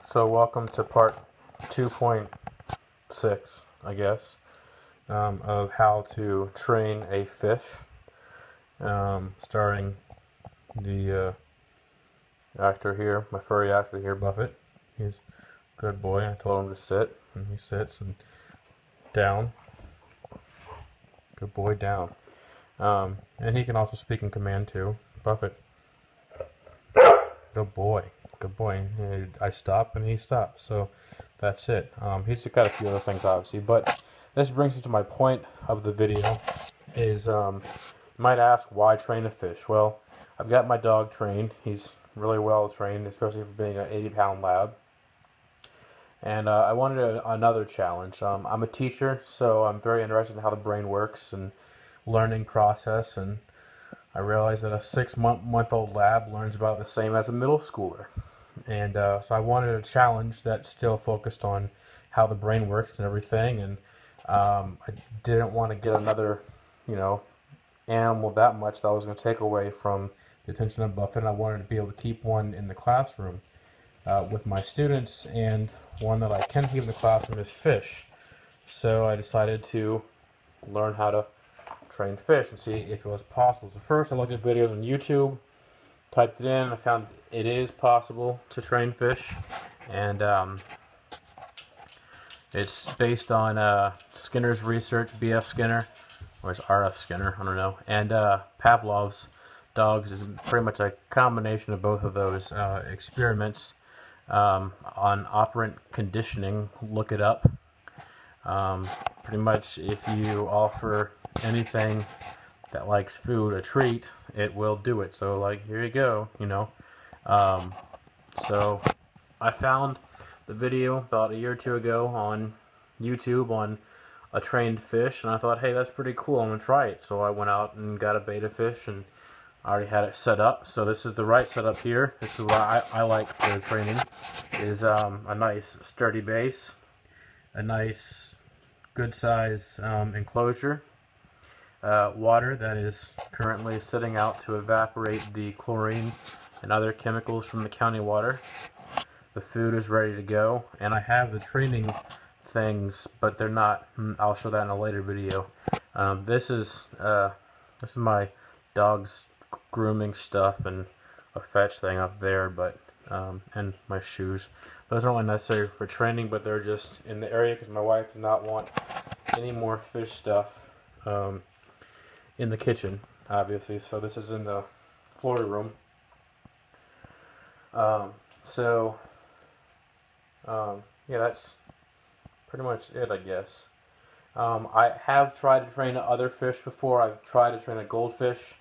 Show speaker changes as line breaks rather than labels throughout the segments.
So welcome to part 2.6, I guess, of how to train a fish, starring the actor here, my furry actor here, Buffett. He's a good boy. I told him to sit, and he sits, and down. Good boy, down. And he can also speak in command too. Buffett. Good boy. Good boy. And I stop and he stops. So that's it. He's got a few other things obviously, but this brings me to my point of the video. Is you might ask, why train a fish? Well, I've got my dog trained. He's really well trained, especially for being an 80-pound lab. And I wanted another challenge. I'm a teacher, so I'm very interested in how the brain works and learning process, and I realized that a 6-month-old lab learns about the same as a middle schooler. And so I wanted a challenge that still focused on how the brain works and everything. And I didn't want to get another, animal that much that was going to take away from the attention of Buffett. I wanted to be able to keep one in the classroom with my students, and one that I can keep in the classroom is fish. So I decided to learn how to train fish and see if it was possible. So first I looked at videos on YouTube, typed it in, and I found it is possible to train fish. And it's based on Skinner's research, B.F. Skinner, or it's R.F. Skinner, I don't know, and Pavlov's dogs is pretty much a combination of both of those experiments on operant conditioning. Look it up. Pretty much if you offer anything that likes food a treat, it will do it. So like, here you go, so I found the video about a year or two ago on YouTube on a trained fish, and I thought, hey, that's pretty cool, I'm gonna try it. So I went out and got a betta fish, and I already had it set up. So this is the right setup here. This is what I like for training, is a nice sturdy base, a nice good size enclosure, water that is currently sitting out to evaporate the chlorine and other chemicals from the county water. The food is ready to go, and I have the training things, but they're not. I'll show that in a later video. This is my dog's grooming stuff and a fetch thing up there, but and my shoes. Those aren't really necessary for training, but they're just in the area because my wife did not want any more fish stuff in the kitchen, obviously. So this is in the floor room. Yeah, that's pretty much it, I guess. I have tried to train other fish before. I've tried to train a goldfish.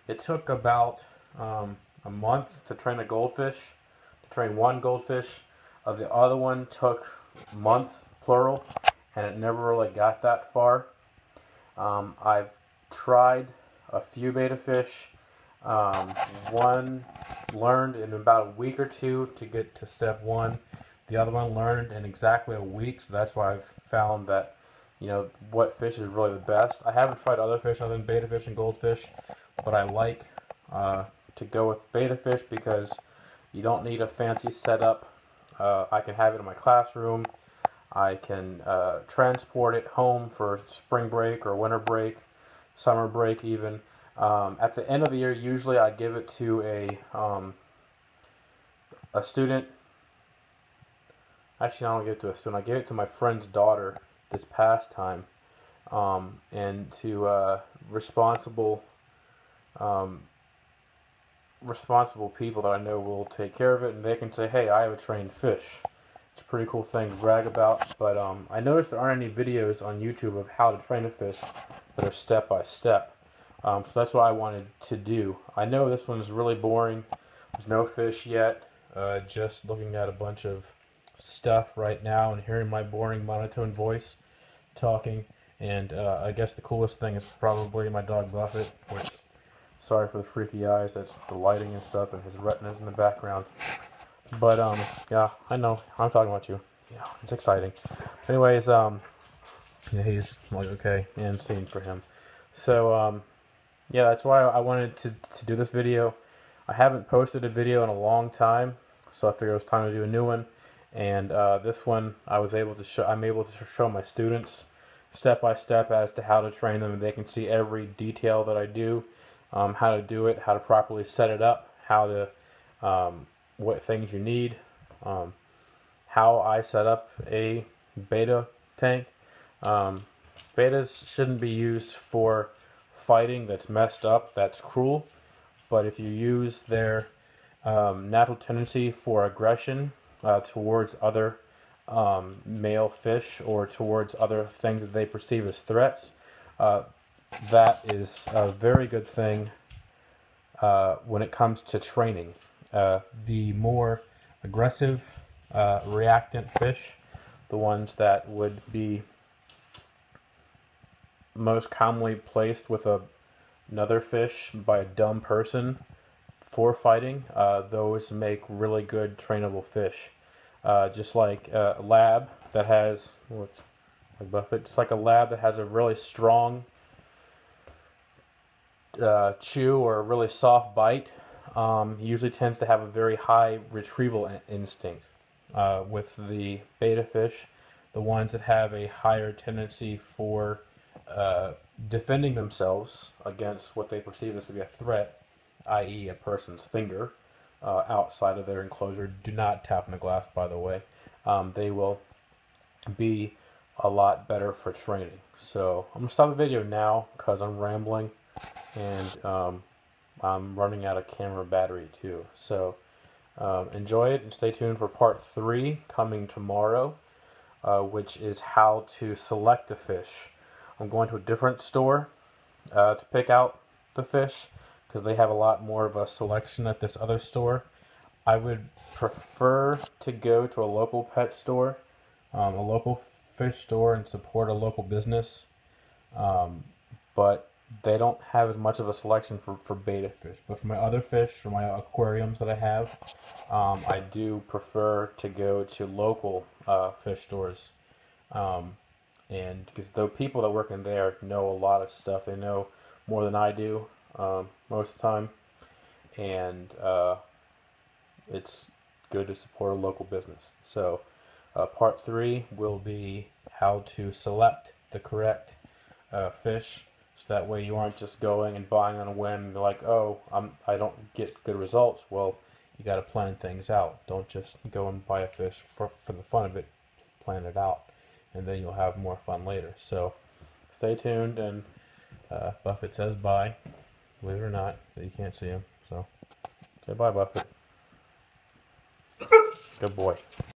It took about a month to train a goldfish, to train one goldfish. The other one took months, plural, and it never really got that far. I've tried a few betta fish. One learned in about a week or two to get to step one. The other one learned in exactly a week, so that's why I've found that, what fish is really the best. I haven't tried other fish other than betta fish and goldfish, but I like to go with betta fish because you don't need a fancy setup. I can have it in my classroom. I can transport it home for spring break or winter break, summer break even. At the end of the year, usually I give it to a student. Actually, I don't give it to a student. I gave it to my friend's daughter this past time, and to responsible people that I know will take care of it, and they can say, hey, I have a trained fish. It's a pretty cool thing to brag about. But I noticed there aren't any videos on YouTube of how to train a fish that are step by step. So that's what I wanted to do. I know this one's really boring. There's no fish yet. Just looking at a bunch of stuff right now and hearing my boring monotone voice talking. And I guess the coolest thing is probably my dog Buffett, which, sorry for the freaky eyes, that's the lighting and stuff, and his retinas in the background. But yeah, I know, I'm talking about you. Yeah, it's exciting. Anyways, yeah, he's like, okay, and scene for him. So yeah, that's why I wanted to do this video. I haven't posted a video in a long time, so I figured it was time to do a new one. And this one I'm able to show my students step by step as to how to train them, and they can see every detail that I do, how to do it, how to properly set it up, how to what things you need, how I set up a betta tank. Bettas shouldn't be used for fighting that's messed up, that's cruel, but if you use their natural tendency for aggression towards other male fish or towards other things that they perceive as threats, that is a very good thing when it comes to training. The more aggressive reactant fish, the ones that would be most commonly placed with another fish by a dumb person for fighting, those make really good trainable fish. Just like a lab that has, like buffett, just like a lab that has a really strong chew or a really soft bite, usually tends to have a very high retrieval instinct. With the betta fish, the ones that have a higher tendency for defending themselves against what they perceive as to be a threat, i.e. a person's finger, outside of their enclosure. Do not tap in the glass, by the way. They will be a lot better for training. So I'm going to stop the video now because I'm rambling, and I'm running out of camera battery too. So enjoy it and stay tuned for part 3 coming tomorrow, which is how to select a fish. I'm going to a different store to pick out the fish because they have a lot more of a selection at this other store. I would prefer to go to a local pet store, a local fish store, and support a local business, but they don't have as much of a selection for betta fish. But for my other fish, for my aquariums that I have, I do prefer to go to local fish stores. And because the people that work in there know a lot of stuff. They know more than I do most of the time. And it's good to support a local business. So part 3 will be how to select the correct fish. So that way you aren't just going and buying on a whim and be like, oh, I don't get good results. Well, you got to plan things out. Don't just go and buy a fish for the fun of it. Plan it out, and then you'll have more fun later. So stay tuned, and Buffett says bye. Believe it or not, that you can't see him. So say bye, Buffett. Good boy.